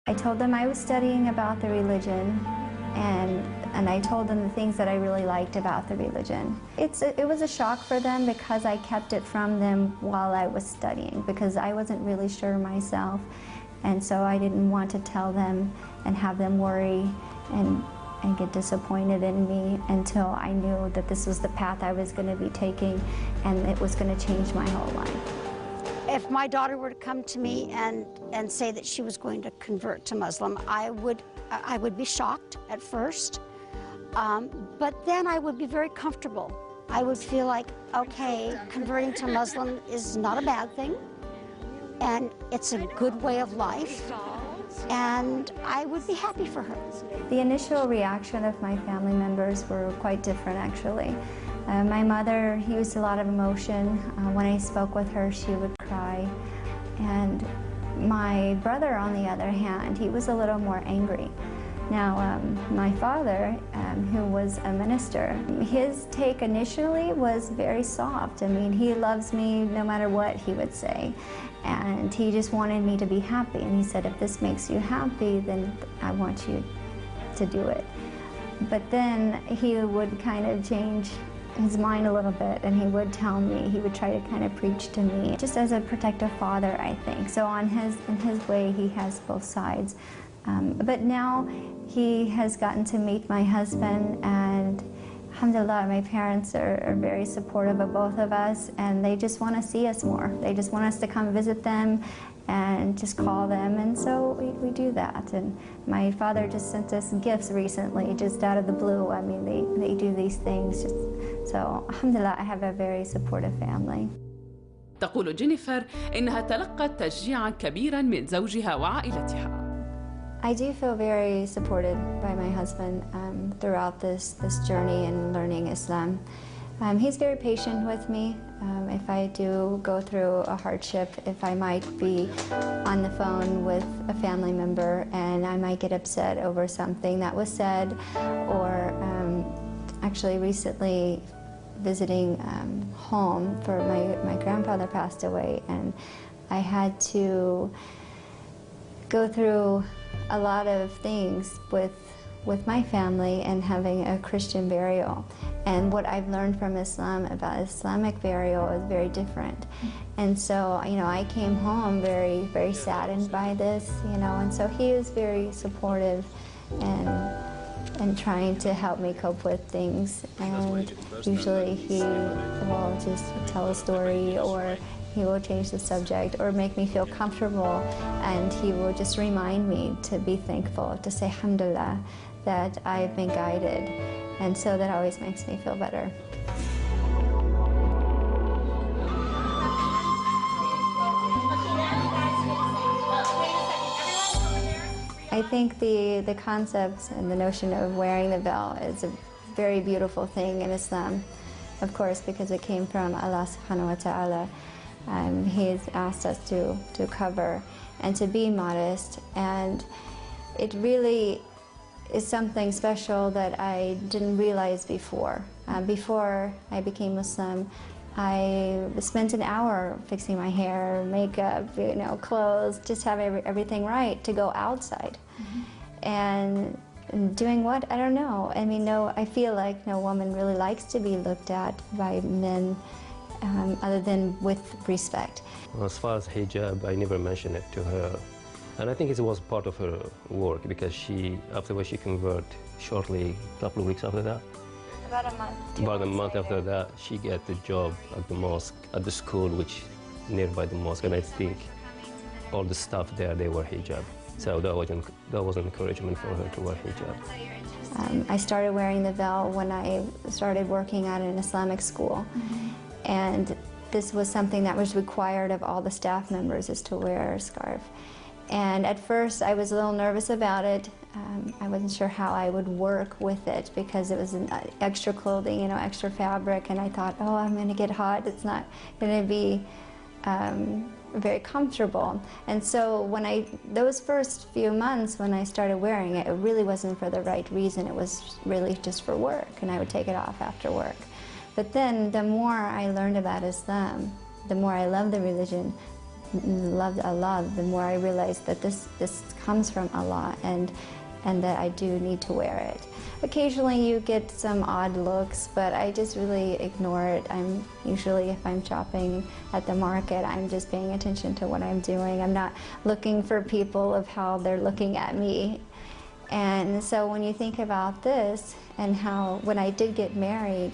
I told them I was studying about the religion, and I told them the things that I really liked about the religion. It was a shock for them because I kept it from them while I was studying, because I wasn't really sure myself, and so I didn't want to tell them and have them worry and get disappointed in me until I knew that this was the path I was going to be taking and it was going to change my whole life. If my daughter were to come to me and say that she was going to convert to Muslim, I would be shocked at first, but then I would be very comfortable. I would feel like, okay, converting to Muslim is not a bad thing, and it's a good way of life, and I would be happy for her. The initial reaction of my family members were quite different, actually. My mother used a lot of emotion. When I spoke with her, she would cry. And my brother, on the other hand, he was a little more angry. Now, my father, who was a minister, his take initially was very soft. I mean, he loves me no matter what, he would say. And he just wanted me to be happy. And he said, if this makes you happy, then I want you to do it. But then he would kind of change his mind a little bit, and he would tell me, he would try to kind of preach to me, just as a protective father, I think. So in his way, he has both sides. But now he has gotten to meet my husband, and alhamdulillah, my parents are very supportive of both of us, and they just want to see us more. They just want us to come visit them and just call them, and so we do that. And my father just sent us gifts recently, just out of the blue. I mean, they do these things. So alhamdulillah, I have a very supportive family. تقول جينيفر إنها تلقت تشجيعاً كبيراً من زوجها وعائلتها. I do feel very supported by my husband throughout this journey in learning Islam. He's very patient with me. If I do go through a hardship, if I might be on the phone with a family member and I might get upset over something that was said, or actually recently visiting home for my grandfather passed away, and I had to go through a lot of things with my family and having a Christian burial. And what I've learned from Islam about Islamic burial is very different. And so, you know, I came home very, very saddened by this, you know, and so he is very supportive and trying to help me cope with things. And usually he will just tell a story, or he will change the subject or make me feel comfortable, and he will just remind me to be thankful, to say alhamdulillah, that I've been guided, and so that always makes me feel better. I think the concept and the notion of wearing the veil is a very beautiful thing in Islam, of course, because it came from Allah subhanahu wa ta'ala. He has asked us to cover and to be modest, and it really is something special that I didn't realize before. Before I became Muslim, I spent an hour fixing my hair, makeup, you know, clothes, just have everything right to go outside. And doing what? I don't know. I mean, I feel like no woman really likes to be looked at by men other than with respect. As far as hijab, I never mentioned it to her. And I think it was part of her work, because afterwards she converted shortly, a couple of weeks after that. About a month. About a month after that, she got the job at the mosque, at the school, which nearby the mosque. And I think all the staff there, they were hijab. So that was an encouragement for her to wear hijab. I started wearing the veil when I started working at an Islamic school. And this was something that was required of all the staff members, is to wear a scarf. And at first I was a little nervous about it. I wasn't sure how I would work with it, because it was an extra clothing, you know, extra fabric, and I thought, oh, I'm going to get hot. It's not going to be very comfortable. And so those first few months when I started wearing it, it really wasn't for the right reason. It was really just for work, and I would take it off after work. But then the more I learned about Islam, the more I loved the religion, loved Allah, the more I realized that this comes from Allah, and that I do need to wear it. Occasionally you get some odd looks, but I just really ignore it. I'm usually, if I'm shopping at the market, I'm just paying attention to what I'm doing. I'm not looking for people of how they're looking at me. And so when you think about this and how when I did get married,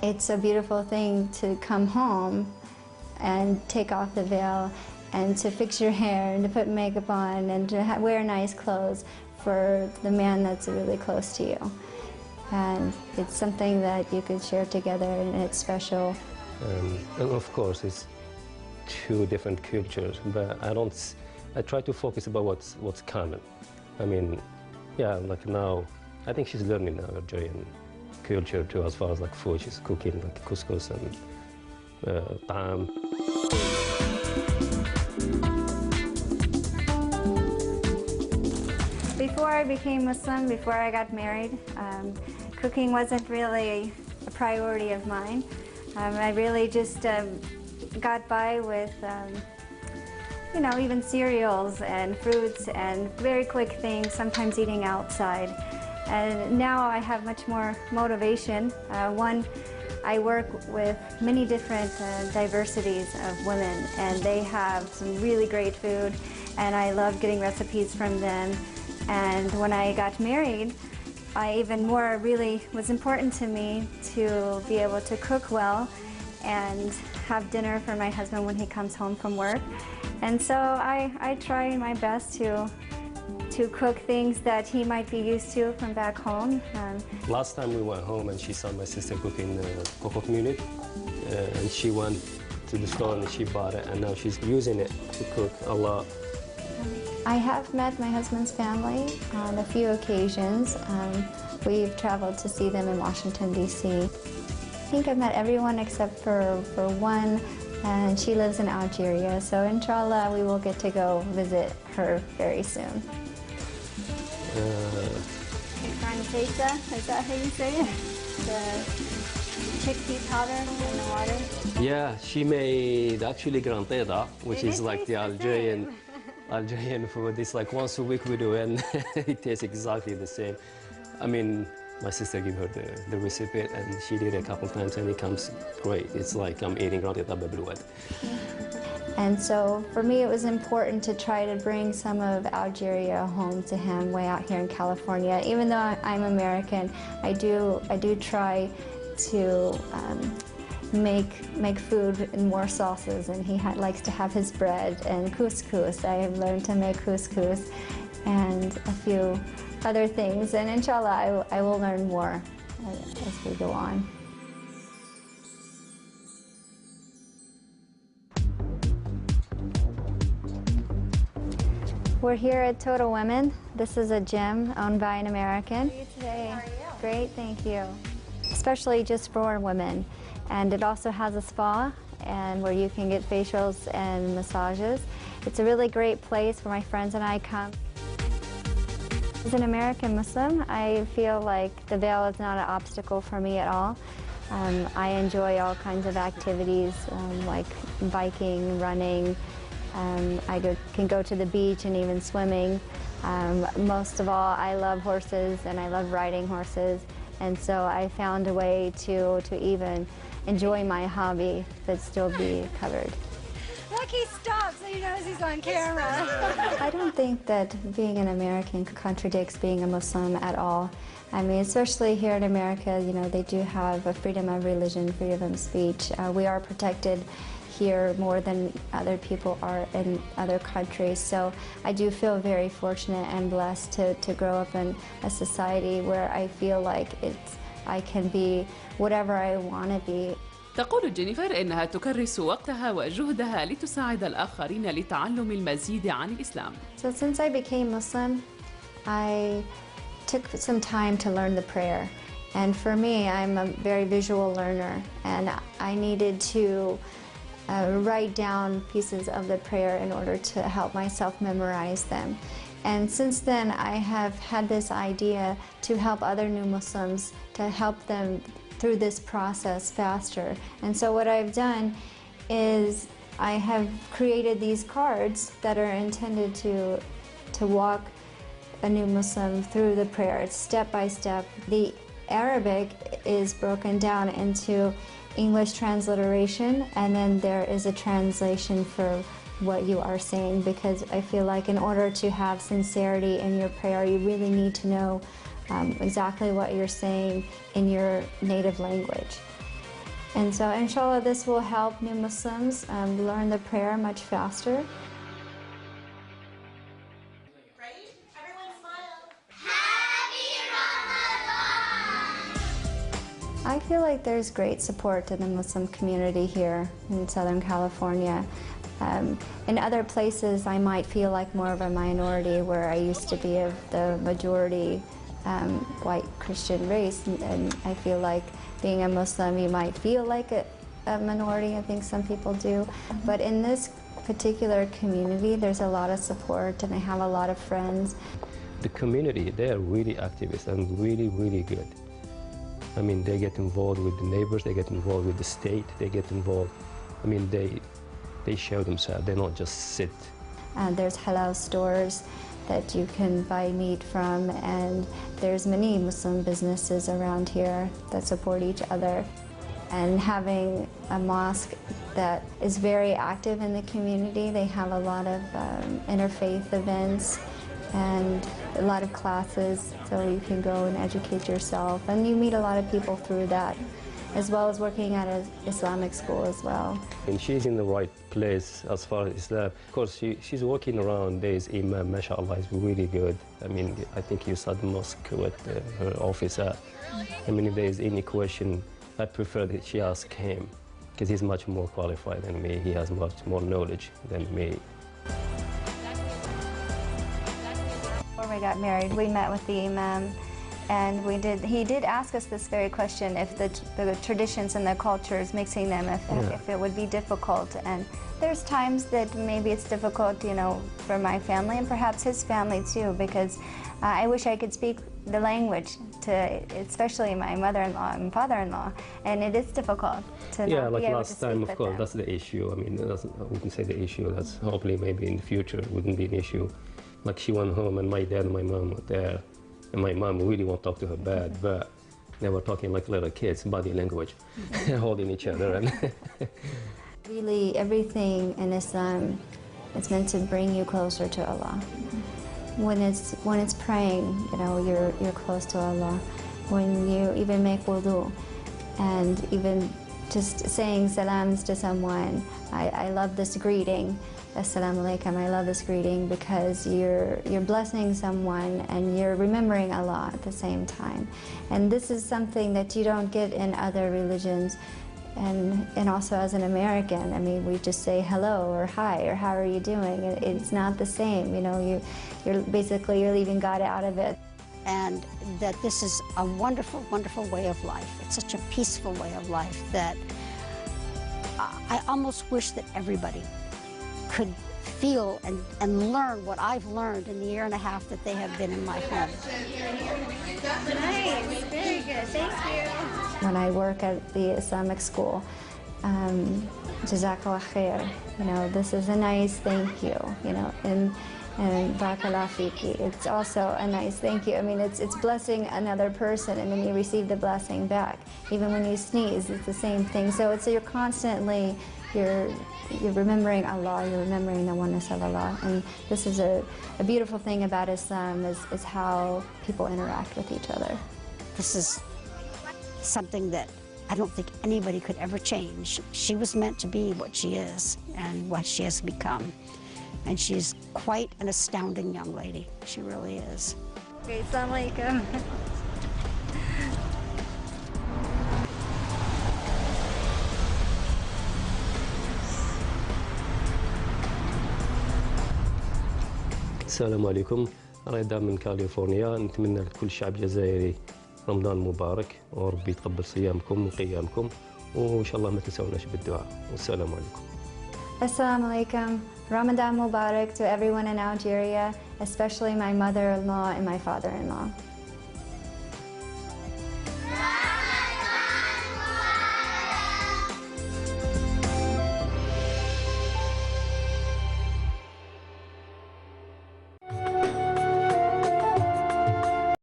it's a beautiful thing to come home and take off the veil and to fix your hair and to put makeup on and to wear nice clothes for the man that's really close to you. And it's something that you could share together, and it's special. And of course, it's two different cultures, but I try to focus about what's common. I mean, yeah, like now, I think she's learning now Algerian culture too, as far as like food. She's cooking like couscous and ta'am. Before I became Muslim, before I got married, cooking wasn't really a priority of mine. I really just got by with, you know, even cereals and fruits and very quick things, sometimes eating outside. And now I have much more motivation. One, I work with many different diversities of women, and they have some really great food, and I love getting recipes from them. And when I got married, even more really was important to me to be able to cook well and have dinner for my husband when he comes home from work. And so I try my best to cook things that he might be used to from back home. Last time we went home and she saw my sister cooking cocoa minute, and she went to the store and she bought it, and now she's using it to cook a lot. I have met my husband's family on a few occasions. We've traveled to see them in Washington, D.C. I think I've met everyone except for one, and she lives in Algeria, so inshallah we will get to go visit her very soon. Granitesa, is that how you say it? The chickpea powder in the water? Yeah, she made actually granteda, which is like the Algerian food. It's like once a week we do it, and it tastes exactly the same. I mean, my sister gave her the recipe, and she did it a couple times, and it comes great. It's like I'm eating granteda بالبلواد. And so for me, it was important to try to bring some of Algeria home to him way out here in California. Even though I'm American, I do try to make food in more sauces, and he likes to have his bread and couscous. I have learned to make couscous and a few other things, and inshallah I will learn more as we go on. We're here at Total Women. This is a gym owned by an American. How are you today? How are you? Great, thank you. Especially just for women. And it also has a spa and where you can get facials and massages. It's a really great place where my friends and I come. As an American Muslim, I feel like the veil is not an obstacle for me at all. I enjoy all kinds of activities like biking, running. I can go to the beach and even swimming. Most of all, I love horses and I love riding horses. And so I found a way to even enjoy my hobby but still be covered. Look, he stops so he knows he's on camera. I don't think that being an American contradicts being a Muslim at all. I mean, especially here in America, you know, they do have a freedom of religion, freedom of speech. We are protected here more than other people are in other countries. So I do feel very fortunate and blessed to grow up in a society where I feel like I can be whatever I want to be. تقول جينيفر إنها تكرس وقتها وجهدها لتساعد الآخرين لتعلم المزيد عن الإسلام. So since I became Muslim, I took some time to learn the prayer. And for me, I'm a very visual learner, and I needed to write down pieces of the prayer in order to help myself memorize them. And since then, I have had this idea to help other new Muslims, to help them through this process faster. And so what I've done is I have created these cards that are intended to walk a new Muslim through the prayer. It's step by step. The Arabic is broken down into English transliteration, and then there is a translation for what you are saying, because I feel like in order to have sincerity in your prayer, you really need to know exactly what you're saying in your native language. And so inshallah this will help new Muslims learn the prayer much faster. I feel like there's great support in the Muslim community here in Southern California. In other places I might feel like more of a minority, where I used to be of the majority white Christian race, and I feel like being a Muslim you might feel like a minority. I think some people do. But in this particular community there's a lot of support, and I have a lot of friends. The community, they are really activist and really, really good. I mean, they get involved with the neighbors, they get involved with the state, they get involved. I mean, they show themselves, they don't just sit. There's halal stores that you can buy meat from, and there's many Muslim businesses around here that support each other. And having a mosque that is very active in the community, they have a lot of interfaith events and a lot of classes, so you can go and educate yourself, and you meet a lot of people through that, as well as working at an Islamic school as well. And she's in the right place as far as Islam. Of course, she's walking around. There's Imam, mashallah, is really good. I mean, I think you saw the mosque with her office at. I mean, if there's any question, I prefer that she ask him, because he's much more qualified than me. He has much more knowledge than me. Before we got married, we met with the Imam, and he did ask us this very question, if the traditions and the cultures, mixing them, if it would be difficult. And there's times that maybe it's difficult, you know, for my family and perhaps his family too, because I wish I could speak the language to, especially my mother-in-law and father-in-law, and it is difficult to not like be able last to time, speak of course, with them. that's the issue. I mean, I wouldn't say the issue. That's hopefully maybe in the future it wouldn't be an issue. Like she went home and my dad and my mom were there, and my mom really won't talk to her bad, but they were talking like little kids, body language, holding each other. And Really, everything in Islam is meant to bring you closer to Allah. When it's praying, you know, you're close to Allah. When you even make wudu, and even just saying salams to someone, I love this greeting. Assalamu alaikum. I love this greeting because you're blessing someone and you're remembering Allah at the same time. And this is something that you don't get in other religions. And also as an American, I mean, we just say hello or hi or how are you doing? It's not the same, you know, you're leaving God out of it. And that this is a wonderful, wonderful way of life. It's such a peaceful way of life that I almost wish that everybody could feel and learn what I've learned in the year and a half that they have been in my home. Nice, very good, thank you. When I work at the Islamic school, Jazakallah khair, you know, this is a nice thank you, you know, and Barakallah fiki, it's also a nice thank you. I mean, it's blessing another person, and then you receive the blessing back. Even when you sneeze, it's the same thing. So you're constantly, you're remembering Allah, you're remembering the oneness of Allah. And this is a beautiful thing about Islam, is how people interact with each other. This is something that I don't think anybody could ever change. She was meant to be what she is and what she has become. And she's quite an astounding young lady. She really is. Okay, Assalamu alaikum. السلام عليكم. رضا من كاليفورنيا. نتمنى لكل شعب جزائري رمضان مبارك، وربي يتقبل صيامكم وقيامكم، وإن شاء الله ما تنسوناش بالدعاء، والسلام عليكم. Assalamu alaikum. Ramadan Mubarak to everyone in Algeria, especially my mother-in-law and my father-in-law.